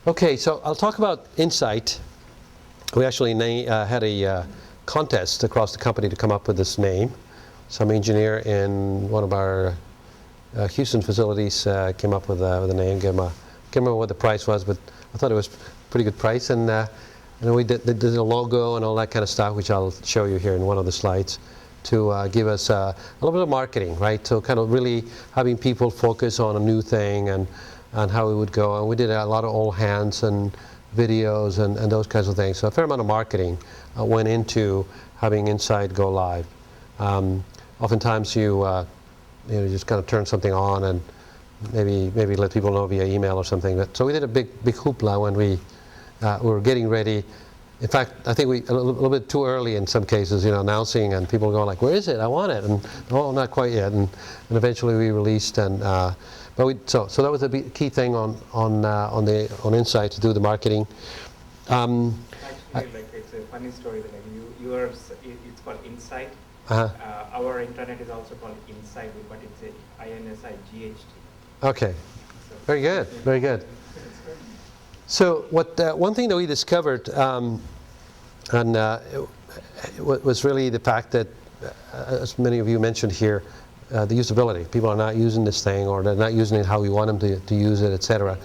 Okay, so I'll talk about Insight. We actually had a contest across the company to come up with this name. Some engineer in one of our Houston facilities came up with a name. Can't remember what the price was, but I thought it was a pretty good price. And we did a logo and all that kind of stuff, which I'll show you here in one of the slides, to give us a little bit of marketing, right? So kind of really having people focus on a new thing and how it would go. And we did a lot of all hands and videos and those kinds of things. So a fair amount of marketing went into having Insight go live. Oftentimes you just kind of turn something on and maybe let people know via email or something. But, so we did a big hoopla when we were getting ready. In fact, I think we a little bit too early in some cases, announcing, and people going like, "Where is it? I want it!" And oh, not quite yet. And eventually we released, and so that was a key thing on Insight, to do the marketing. Actually, it's a funny story that yours, it's called Insight. Our intranet is also called Insight, but it's a INSIGHT. Okay, so, very good, very good. So one thing that we discovered, was really the fact that, as many of you mentioned here, the usability. People are not using this thing, or they're not using it how we want them to use it, etc.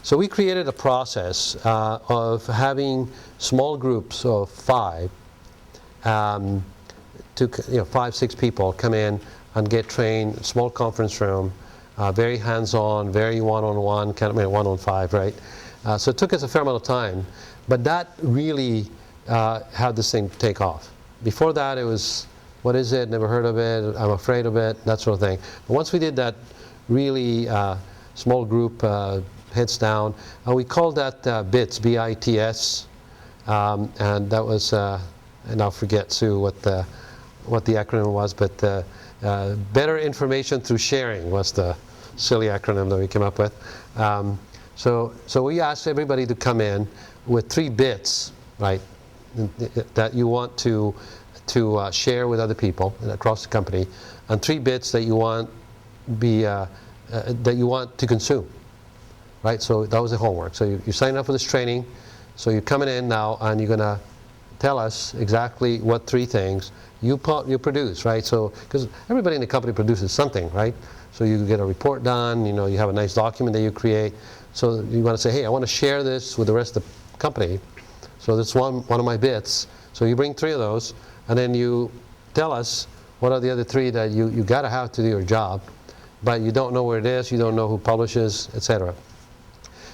So we created a process of having small groups of 5, 5-6 people come in and get trained, small conference room, very hands-on, very one-on-one, kind of 1-on-5, right? So it took us a fair amount of time, but that really had this thing take off. Before that, it was, what is it? Never heard of it. I'm afraid of it. That sort of thing. But once we did that really small group, heads down, and we called that BITS, B-I-T-S, and that was, and I'll forget, Sue, what the acronym was, but Better Information Through Sharing was the silly acronym that we came up with. So we asked everybody to come in with 3 bits, right, that you want to share with other people across the company, and 3 bits that you want to consume, right? So that was the homework. So you sign up for this training. So you're coming in now, and you're going to tell us exactly what 3 things you produce, right? So because everybody in the company produces something, right? So you get a report done. You have a nice document that you create. So you want to say, hey, I want to share this with the rest of the company. So that's one of my bits. So you bring 3 of those, and then you tell us what are the other 3 that you got to have to do your job, but you don't know where it is, you don't know who publishes, etc.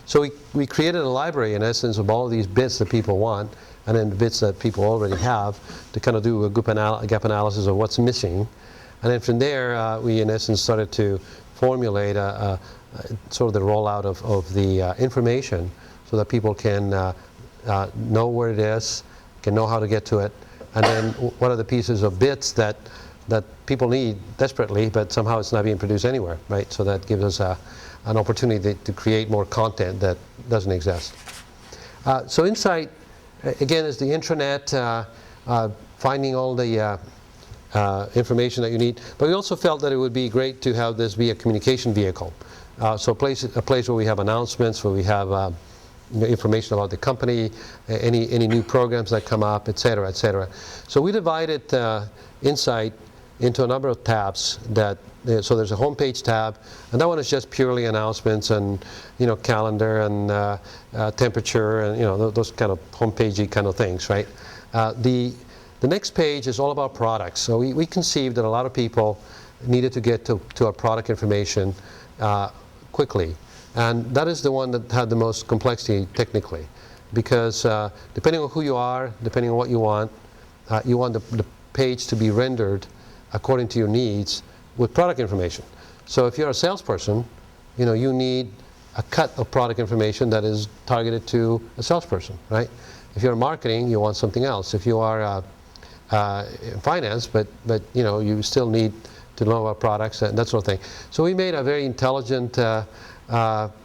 So we created a library, in essence, of all of these bits that people want, and then the bits that people already have, to kind of do a gap analysis of what's missing. And then from there, we, in essence, started to formulate sort of the rollout of the information, so that people can know where it is, can know how to get to it, and then what are the pieces of bits that people need desperately, but somehow it's not being produced anywhere, right? So that gives us an opportunity to create more content that doesn't exist. So Insight, again, is the intranet, finding all the information that you need. But we also felt that it would be great to have this be a communication vehicle. So a place where we have announcements, where we have information about the company, any new programs that come up, etc., etc. So we divided Insight into a number of tabs. So there's a homepage tab, and that one is just purely announcements and calendar and temperature and those kind of homepagey kind of things, right? The next page is all about products. So we conceived that a lot of people needed to get to our product information quickly. And that is the one that had the most complexity technically, because depending on who you are, depending on what you want the page to be rendered according to your needs with product information. So if you're a salesperson, you need a cut of product information that is targeted to a salesperson, right? If you're in marketing, you want something else. If you are in finance, but you still need to know about products and that sort of thing. So we made a very intelligent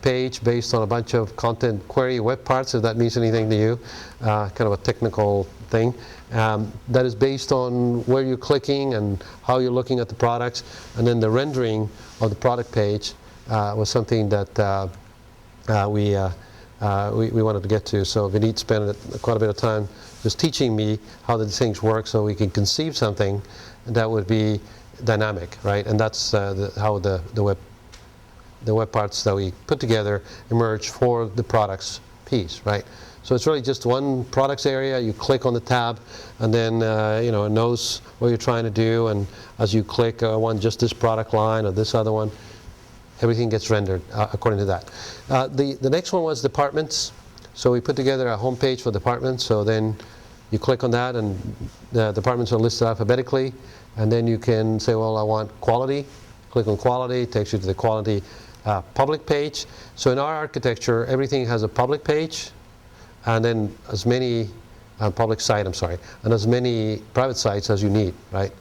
page based on a bunch of content query web parts, if that means anything to you, kind of a technical thing, that is based on where you're clicking and how you're looking at the products. And then the rendering of the product page was something that we we wanted to get to. So Vineet spent quite a bit of time just teaching me how these things work so we can conceive something that would be dynamic, right? And that's how the web parts that we put together emerge for the products piece, right? So it's really just one products area. You click on the tab, and then it knows what you're trying to do. And as you click, I want just this product line or this other one, everything gets rendered according to that. The next one was departments. So we put together a home page for departments. So then you click on that, and the departments are listed alphabetically. And then you can say, well, I want quality. Click on quality, it takes you to the quality public page. So in our architecture, everything has a public page, and then as many public site, and as many private sites as you need, right?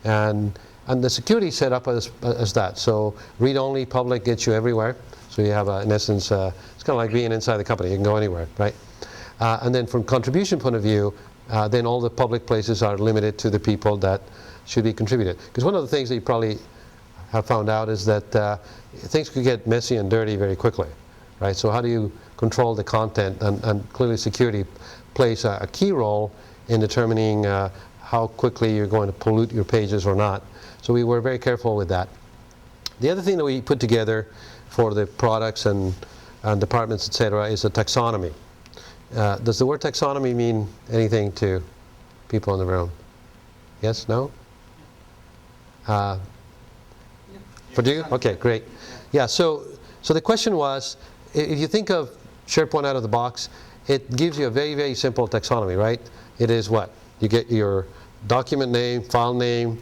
And the security is set up as that. So read-only public gets you everywhere. So you have, in essence, it's kind of like being inside the company. You can go anywhere, right? And then from contribution point of view, then all the public places are limited to the people that should be contributed. Because one of the things that you probably have found out is that things could get messy and dirty very quickly, right? So how do you control the content? And clearly security plays a key role in determining how quickly you're going to pollute your pages or not. So we were very careful with that. The other thing that we put together for the products and departments, etc., is a taxonomy. Does the word taxonomy mean anything to people in the room? Yes? No? For you? Okay, great. Yeah, so the question was, if you think of SharePoint out of the box, it gives you a very, very simple taxonomy, right? It is what? You get your document name, file name,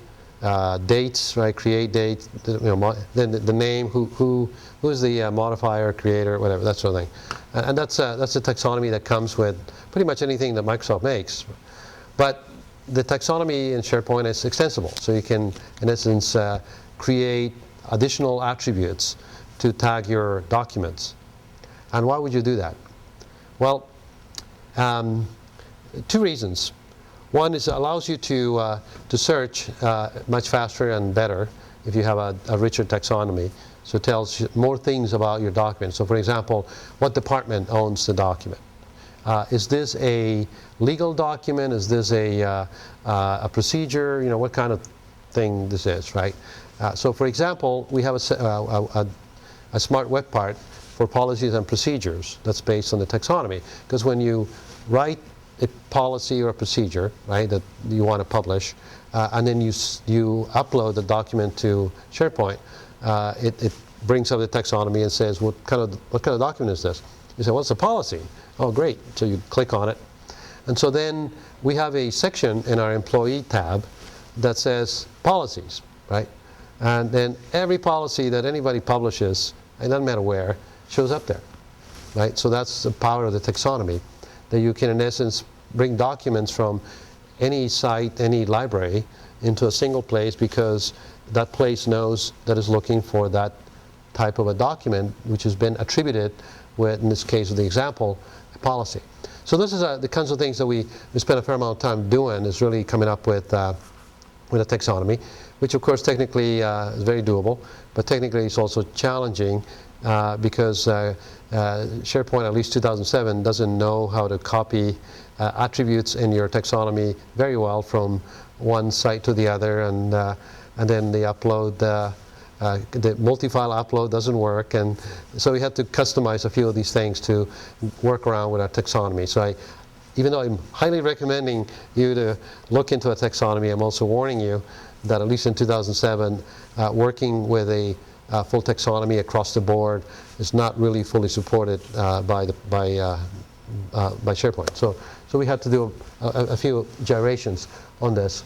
dates, right? Create date, then the name, who's the modifier, creator, whatever, that sort of thing. And that's a taxonomy that comes with pretty much anything that Microsoft makes. But the taxonomy in SharePoint is extensible, so you can, in essence, create additional attributes to tag your documents. And why would you do that? Well, two reasons. One is it allows you to search much faster and better if you have a richer taxonomy. So it tells you more things about your document. So for example, what department owns the document? Is this a legal document? Is this a procedure? What kind of thing this is, right? So for example, we have a smart web part for policies and procedures that's based on the taxonomy. Because when you write a policy or a procedure, right, that you want to publish, and then you upload the document to SharePoint, it brings up the taxonomy and says, what kind of document is this? You say, well, it's a policy. Oh, great. So you click on it. And so then we have a section in our employee tab that says policies, right? And then every policy that anybody publishes, it doesn't matter where, shows up there, right? So that's the power of the taxonomy, that you can, in essence, bring documents from any site, any library, into a single place because that place knows that it's looking for that type of a document which has been attributed with, in this case of the example, a policy. So this is the kinds of things that we spent a fair amount of time doing, is really coming up with a taxonomy, which of course technically is very doable, but technically it's also challenging because SharePoint, at least 2007, doesn't know how to copy attributes in your taxonomy very well from one site to the other, and then the upload, the multi-file upload doesn't work, and so we had to customize a few of these things to work around with our taxonomy. So even though I'm highly recommending you to look into a taxonomy, I'm also warning you that at least in 2007, working with a full taxonomy across the board is not really fully supported by SharePoint. So we had to do a few gyrations on this.